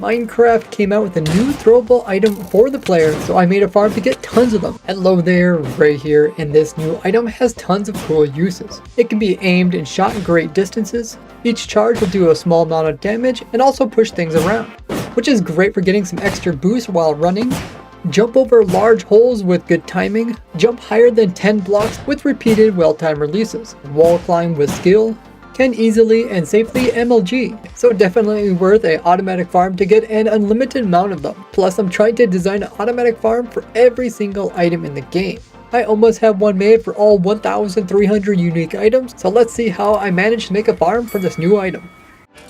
Minecraft came out with a new throwable item for the player, so I made a farm to get tons of them. Hello there, Ray here, and this new item has tons of cool uses. It can be aimed and shot in great distances. Each charge will do a small amount of damage and also push things around, which is great for getting some extra boost while running. Jump over large holes with good timing. Jump higher than 10 blocks with repeated well-timed releases. Wall climb with skill. Can easily and safely MLG, so definitely worth a automatic farm to get an unlimited amount of them. Plus I'm trying to design an automatic farm for every single item in the game. I almost have one made for all 1,300 unique items, so let's see how I managed to make a farm for this new item.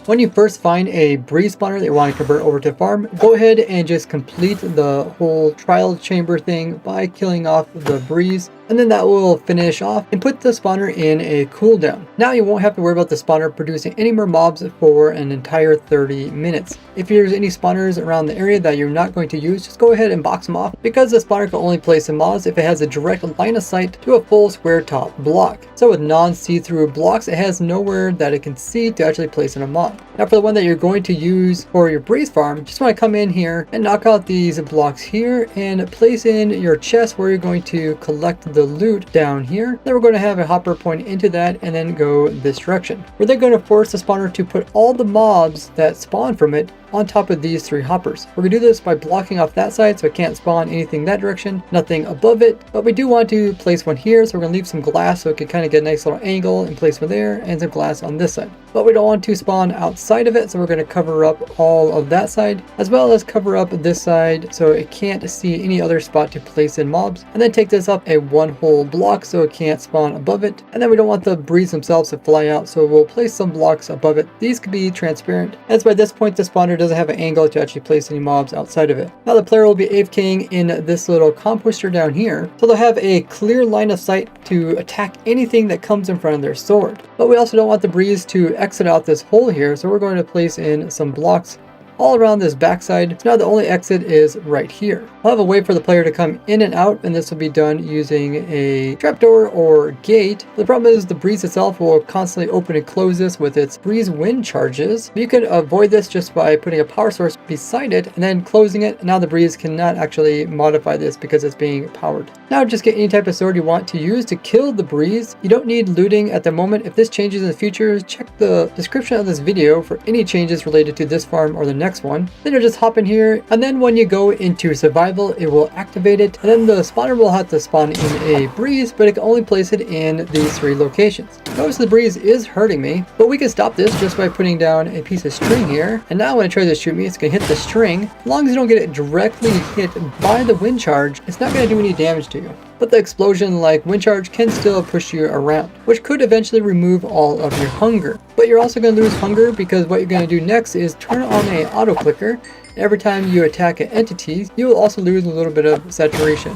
When you first find a breeze spawner that you want to convert over to farm, go ahead and just complete the whole trial chamber thing by killing off the breeze, and then that will finish off and put the spawner in a cooldown. Now you won't have to worry about the spawner producing any more mobs for an entire 30 minutes. If there's any spawners around the area that you're not going to use, just go ahead and box them off, because the spawner can only place in mobs if it has a direct line of sight to a full square top block. So with non-see-through blocks, it has nowhere that it can see to actually place in a mob. Now for the one that you're going to use for your breeze farm, just want to come in here and knock out these blocks here and place in your chest where you're going to collect the loot down here. Then we're going to have a hopper point into that and then go this direction. We're then going to force the spawner to put all the mobs that spawn from it on top of these 3 hoppers. We're going to do this by blocking off that side so it can't spawn anything that direction, nothing above it, but we do want to place one here, so we're going to leave some glass so it can kind of get a nice little angle and place one there and some glass on this side. But we don't want to spawn outside of it, so we're going to cover up all of that side as well as cover up this side so it can't see any other spot to place in mobs, and then take this up a 1 whole block so it can't spawn above it. And then we don't want the breeze themselves to fly out, so we'll place some blocks above it. These could be transparent, as by this point the spawner doesn't have an angle to actually place any mobs outside of it. Now the player will be AFKing in this little composter down here, so they'll have a clear line of sight to attack anything that comes in front of their sword. But we also don't want the breeze to exit out this hole here, so we're going to place in some blocks all around this backside. So now the only exit is right here. I'll have a way for the player to come in and out, and this will be done using a trapdoor or gate. The problem is the breeze itself will constantly open and close this with its breeze wind charges. You can avoid this just by putting a power source beside it and then closing it. Now the breeze cannot actually modify this because it's being powered. Now just get any type of sword you want to use to kill the breeze. You don't need looting at the moment. If this changes in the future, check the description of this video for any changes related to this farm or the next one. Then you'll just hop in here, and then when you go into survival, it will activate it, and then the spawner will have to spawn in a breeze, but it can only place it in these 3 locations. Notice the breeze is hurting me, but we can stop this just by putting down a piece of string here. And now when it tries to shoot me, it's going to hit the string. As long as you don't get it directly hit by the wind charge, it's not going to do any damage to you. But the explosion like wind charge can still push you around, which could eventually remove all of your hunger. But you're also going to lose hunger because what you're going to do next is turn on a auto clicker. Every time you attack an entity, you will also lose a little bit of saturation.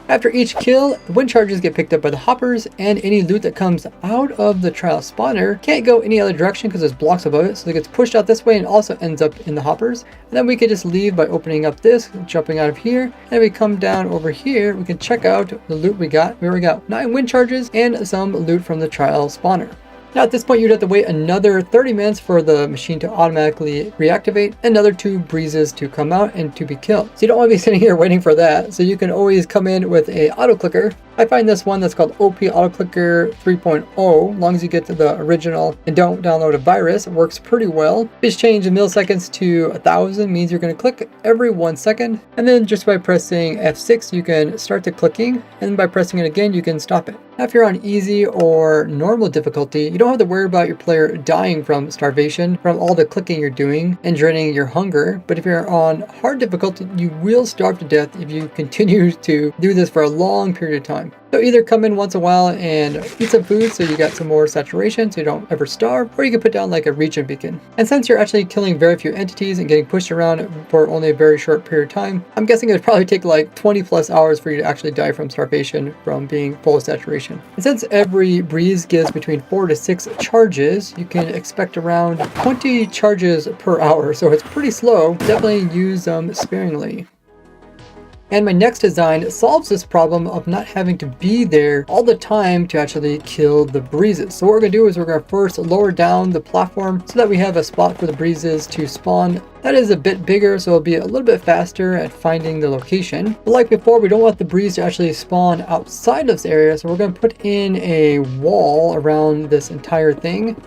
After each kill, the wind charges get picked up by the hoppers, and any loot that comes out of the trial spawner can't go any other direction because there's blocks above it, so it gets pushed out this way and also ends up in the hoppers. And then we can just leave by opening up this, jumping out of here, and we come down over here, we can check out the loot we got. Here we go, 9 wind charges and some loot from the trial spawner. Now at this point you'd have to wait another 30 minutes for the machine to automatically reactivate, another 2 breezes to come out and to be killed. So you don't want to be sitting here waiting for that, so you can always come in with a auto clicker. I find this one that's called OP Auto Clicker 3.0, as long as you get to the original and don't download a virus, it works pretty well. Just change the milliseconds to 1000 means you're going to click every 1 second, and then just by pressing F6 you can start the clicking, and by pressing it again you can stop it. Now if you're on easy or normal difficulty, you don't have to worry about your player dying from starvation from all the clicking you're doing and draining your hunger. But if you're on hard difficulty, you will starve to death if you continue to do this for a long period of time. So either come in once in a while and eat some food so you got some more saturation so you don't ever starve, or you can put down like a regen beacon. And since you're actually killing very few entities and getting pushed around for only a very short period of time, I'm guessing it would probably take like 20+ hours for you to actually die from starvation from being full of saturation. And since every breeze gives between 4 to 6 charges, you can expect around 20 charges per hour, so it's pretty slow. Definitely use them sparingly. And my next design solves this problem of not having to be there all the time to actually kill the breezes. So what we're going to do is we're going to first lower down the platform so that we have a spot for the breezes to spawn. That is a bit bigger, so it'll be a little bit faster at finding the location. But like before, we don't want the breeze to actually spawn outside of this area, so we're going to put in a wall around this entire thing.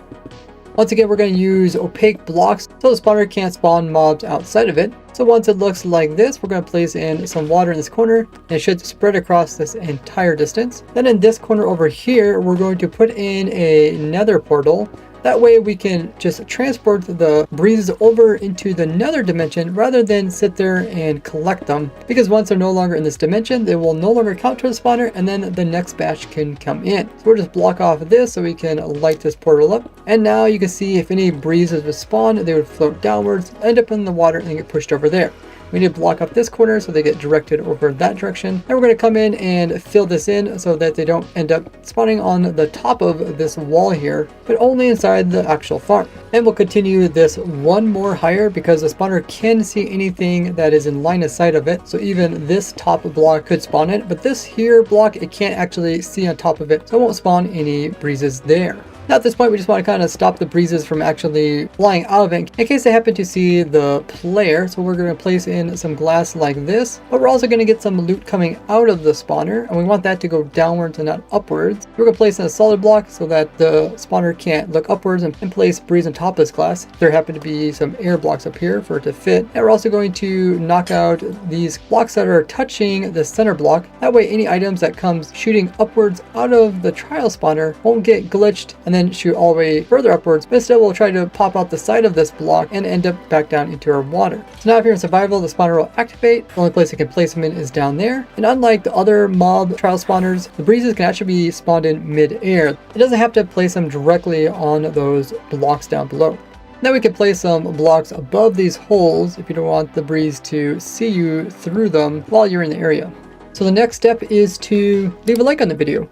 Once again, we're going to use opaque blocks so the spawner can't spawn mobs outside of it. So once it looks like this, we're going to place in some water in this corner, and it should spread across this entire distance. Then in this corner over here, we're going to put in a nether portal. That way we can just transport the breezes over into the nether dimension rather than sit there and collect them. Because once they're no longer in this dimension, they will no longer count to the spawner, and then the next batch can come in. So we'll just block off this so we can light this portal up. And now you can see if any breezes would spawn, they would float downwards, end up in the water, and get pushed over there. We need to block up this corner so they get directed over that direction. And we're going to come in and fill this in so that they don't end up spawning on the top of this wall here, but only inside the actual farm. And we'll continue this one more higher because the spawner can see anything that is in line of sight of it. So even this top block could spawn it, but this here block, it can't actually see on top of it. So it won't spawn any breezes there. Now at this point, we just want to kind of stop the breezes from actually flying out of it in case they happen to see the player. So we're going to place in some glass like this, but we're also going to get some loot coming out of the spawner, and we want that to go downwards and not upwards. We're going to place in a solid block so that the spawner can't look upwards and place breeze on top of this glass. There happen to be some air blocks up here for it to fit. And we're also going to knock out these blocks that are touching the center block. That way any items that comes shooting upwards out of the trial spawner won't get glitched and then shoot all the way further upwards, but instead we'll try to pop out the side of this block and end up back down into our water. So now if you're in survival, the spawner will activate. The only place I can place them in is down there. And unlike the other mob trial spawners, the breezes can actually be spawned in mid-air. It doesn't have to place them directly on those blocks down below. Now we can place some blocks above these holes if you don't want the breeze to see you through them while you're in the area. So the next step is to leave a like on the video.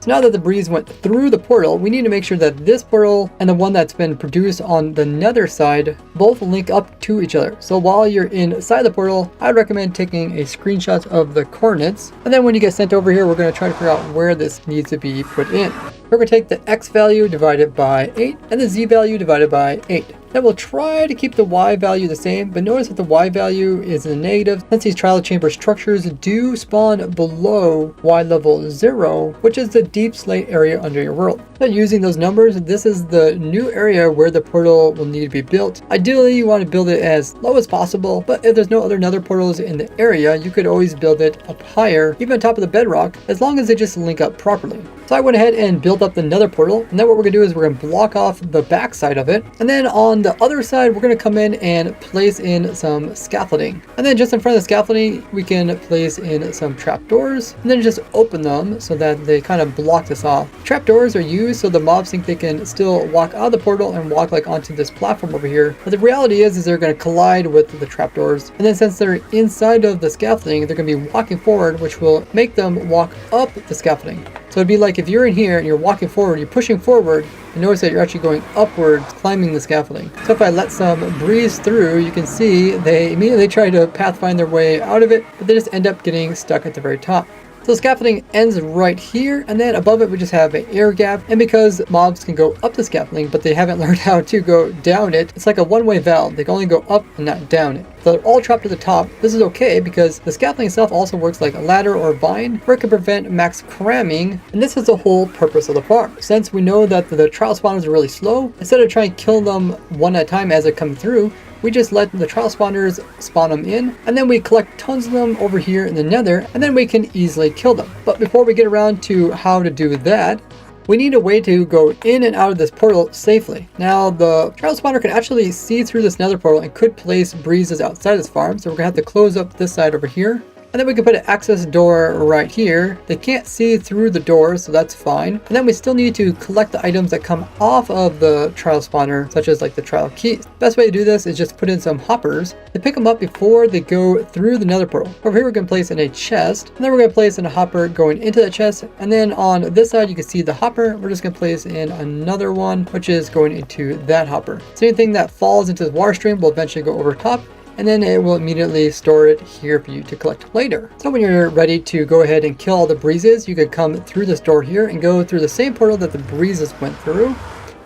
So now that the breeze went through the portal, we need to make sure that this portal and the one that's been produced on the nether side both link up to each other. So while you're inside the portal, I'd recommend taking a screenshot of the coordinates. And then when you get sent over here, we're going to try to figure out where this needs to be put in. We're going to take the x value divided by 8 and the z value divided by 8. Then we'll try to keep the y value the same, but notice that the y value is in the negative since these trial chamber structures do spawn below y level 0, which is the deep slate area under your world. Now using those numbers, this is the new area where the portal will need to be built. Ideally, you want to build it as low as possible, but if there's no other nether portals in the area, you could always build it up higher, even on top of the bedrock, as long as they just link up properly. So I went ahead and built up the nether portal, and then what we're going to do is we're going to block off the back side of it, and then on the other side, we're going to come in and place in some scaffolding. And then just in front of the scaffolding, we can place in some trapdoors, and then just open them so that they kind of block this off. Trapdoors are used so the mobs think they can still walk out of the portal and walk like onto this platform over here. But the reality is they're going to collide with the trapdoors. And then since they're inside of the scaffolding, they're going to be walking forward, which will make them walk up the scaffolding. So it'd be like if you're in here and you're walking forward, you're pushing forward, and notice that you're actually going upwards, climbing the scaffolding. So if I let some breeze through, you can see they immediately try to pathfind their way out of it, but they just end up getting stuck at the very top. So the scaffolding ends right here, and then above it we just have an air gap. And because mobs can go up the scaffolding, but they haven't learned how to go down it, it's like a one-way valve. They can only go up and not down it. So they're all trapped at the top. This is okay because the scaffolding itself also works like a ladder or vine, where it can prevent max cramming, and this is the whole purpose of the farm. Since we know that the trial spawners are really slow, instead of trying to kill them one at a time as they come through, we just let the trial spawners spawn them in, and then we collect tons of them over here in the nether, and then we can easily kill them. But before we get around to how to do that, we need a way to go in and out of this portal safely. Now, the trial spawner can actually see through this nether portal and could place breezes outside this farm, so we're gonna have to close up this side over here. And then we can put an access door right here. They can't see through the door, so that's fine. And then we still need to collect the items that come off of the trial spawner, such as like the trial keys. Best way to do this is just put in some hoppers to pick them up before they go through the nether portal. Over here we're going to place in a chest, and then we're going to place in a hopper going into the chest. And then on this side you can see the hopper. We're just going to place in another one, which is going into that hopper. So anything that falls into the water stream will eventually go over top. and then it will immediately store it here for you to collect later. So when you're ready to go ahead and kill all the breezes, you could come through this door here and go through the same portal that the breezes went through.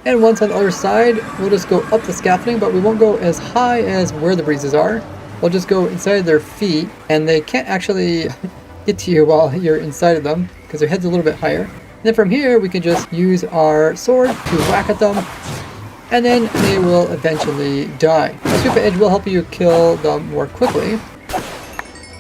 And once on the other side, we'll just go up the scaffolding, but we won't go as high as where the breezes are. We'll just go inside their feet, and they can't actually get to you while you're inside of them because their head's a little bit higher. And then from here, we can just use our sword to whack at them, and then they will eventually die. The Super Edge will help you kill them more quickly.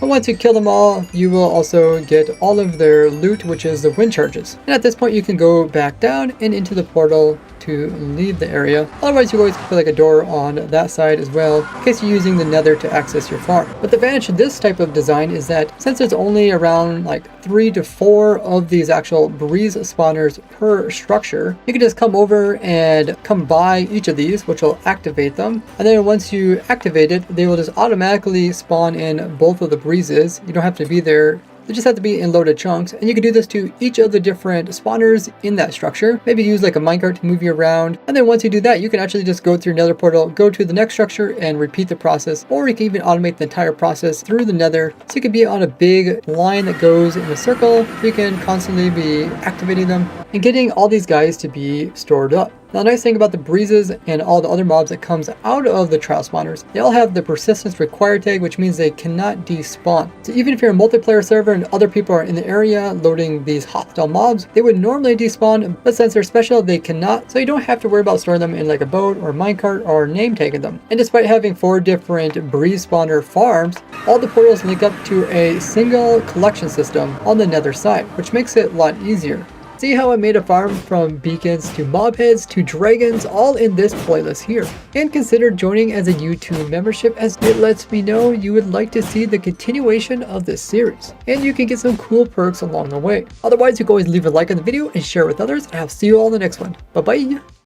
But once you kill them all, you will also get all of their loot, which is the wind charges. And at this point, you can go back down and into the portal to leave the area. Otherwise, you always put like a door on that side as well, in case you're using the nether to access your farm. But the advantage of this type of design is that since there's only around like 3 to 4 of these actual breeze spawners per structure, you can just come over and come by each of these, which will activate them. And then once you activate it, they will just automatically spawn in both of the breezes. You don't have to be there. They just have to be in loaded chunks, and you can do this to each of the different spawners in that structure. Maybe use like a minecart to move you around, and then once you do that, you can actually just go through another portal, go to the next structure, and repeat the process, or you can even automate the entire process through the nether, so you can be on a big line that goes in a circle. You can constantly be activating them and getting all these guys to be stored up. Now, the nice thing about the breezes and all the other mobs that comes out of the trial spawners, they all have the persistence required tag, which means they cannot despawn. So even if you're a multiplayer server and other people are in the area loading these hostile mobs, they would normally despawn, but since they're special, they cannot. So you don't have to worry about storing them in like a boat or minecart or name tagging them. And despite having 4 different breeze spawner farms, all the portals link up to a single collection system on the nether side, which makes it a lot easier. See how I made a farm from beacons to mob heads to dragons, all in this playlist here. And consider joining as a YouTube membership, as it lets me know you would like to see the continuation of this series. And you can get some cool perks along the way. Otherwise, you can always leave a like on the video and share it with others, and I'll see you all in the next one. Bye bye!